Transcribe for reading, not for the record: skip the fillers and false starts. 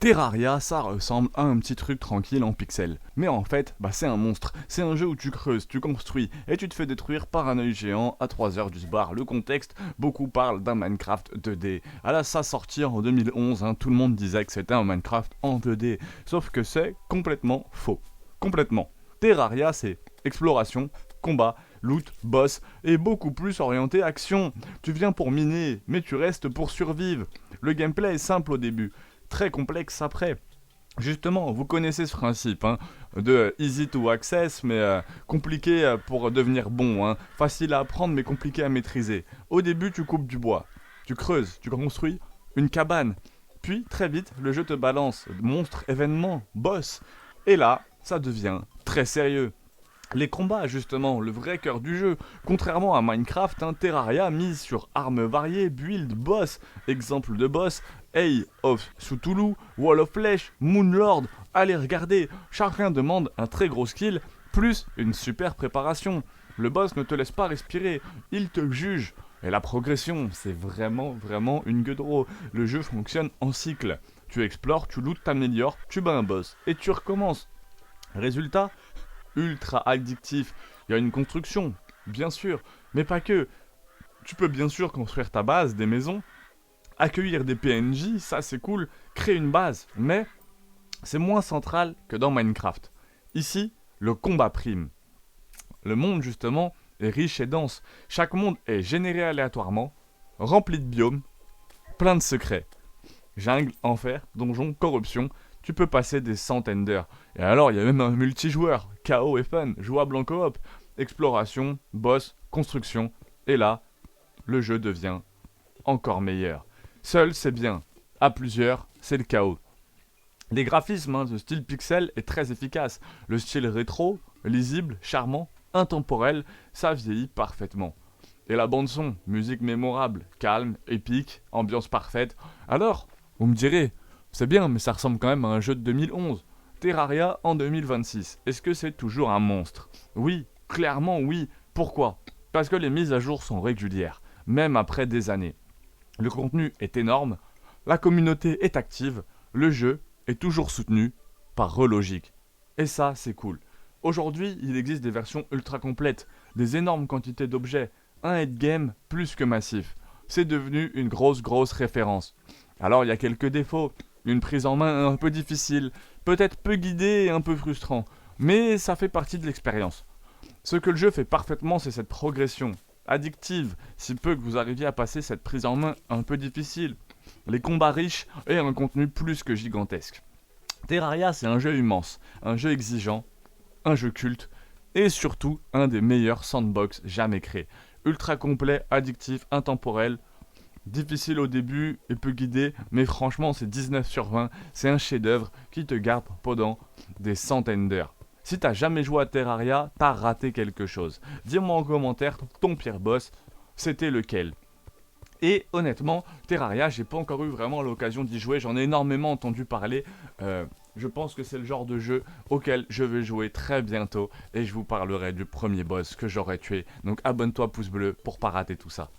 Terraria, ça ressemble à un petit truc tranquille en pixels. Mais en fait, c'est un monstre. C'est un jeu où tu creuses, tu construis et tu te fais détruire par un œil géant à 3 heures du sbar. Le contexte, beaucoup parlent d'un Minecraft 2D. À sa sortie en 2011, tout le monde disait que c'était un Minecraft en 2D. Sauf que c'est complètement faux. Complètement. Terraria, c'est exploration, combat, loot, boss et beaucoup plus orienté action. Tu viens pour miner, mais tu restes pour survivre. Le gameplay est simple au début, très complexe après. Justement, vous connaissez ce principe de easy to access, mais compliqué pour devenir bon. Facile à apprendre, mais compliqué à maîtriser. Au début, tu coupes du bois, tu creuses, tu construis une cabane. Puis, très vite, le jeu te balance monstre, événement, boss. Et là, ça devient très sérieux. Les combats, justement, le vrai cœur du jeu. Contrairement à Minecraft, Terraria mise sur armes variées, build, boss. Exemple de boss, Eye of Cthulhu, Wall of Flesh, Moonlord. Allez regarder, chacun demande un très gros skill, plus une super préparation. Le boss ne te laisse pas respirer, il te juge. Et la progression, c'est vraiment une gueule de roue. Le jeu fonctionne en cycle. Tu explores, tu lootes, t'améliores, tu bats un boss, et tu recommences. Résultat, ultra addictif. Il y a une construction, bien sûr, mais pas que. Tu peux bien sûr construire ta base, des maisons, accueillir des PNJ, ça c'est cool, créer une base, mais c'est moins central que dans Minecraft. Ici, le combat prime. Le monde, justement, est riche et dense. Chaque monde est généré aléatoirement, rempli de biomes, plein de secrets. Jungle, enfer, donjon, corruption, tu peux passer des centaines d'heures. Et alors, il y a même un multijoueur, chaos et fun, jouable en coop. Exploration, boss, construction, et là, le jeu devient encore meilleur. Seul, c'est bien. À plusieurs, c'est le chaos. Les graphismes de style pixel est très efficace. Le style rétro, lisible, charmant, intemporel, ça vieillit parfaitement. Et la bande son, musique mémorable, calme, épique, ambiance parfaite. Alors, vous me direz, c'est bien, mais ça ressemble quand même à un jeu de 2011. Terraria en 2026. Est-ce que c'est toujours un monstre? Oui, clairement oui. Pourquoi? Parce que les mises à jour sont régulières, même après des années. Le contenu est énorme, la communauté est active, le jeu est toujours soutenu par Relogic. Et ça, c'est cool. Aujourd'hui, il existe des versions ultra complètes, des énormes quantités d'objets, un endgame plus que massif. C'est devenu une grosse référence. Alors il y a quelques défauts, une prise en main un peu difficile, peut-être peu guidée et un peu frustrant, mais ça fait partie de l'expérience. Ce que le jeu fait parfaitement, c'est cette progression, addictive, si peu que vous arriviez à passer cette prise en main un peu difficile, les combats riches et un contenu plus que gigantesque. Terraria, c'est un jeu immense, un jeu exigeant, un jeu culte, et surtout un des meilleurs sandbox jamais créés. Ultra complet, addictif, intemporel, difficile au début et peu guidé, mais franchement c'est 19 sur 20, c'est un chef-d'œuvre qui te garde pendant des centaines d'heures. Si t'as jamais joué à Terraria, t'as raté quelque chose. Dis-moi en commentaire ton pire boss, c'était lequel? Et honnêtement, Terraria, j'ai pas encore eu vraiment l'occasion d'y jouer, j'en ai énormément entendu parler. Je pense que c'est le genre de jeu auquel je vais jouer très bientôt et je vous parlerai du premier boss que j'aurai tué. Donc abonne-toi pouce bleu pour pas rater tout ça.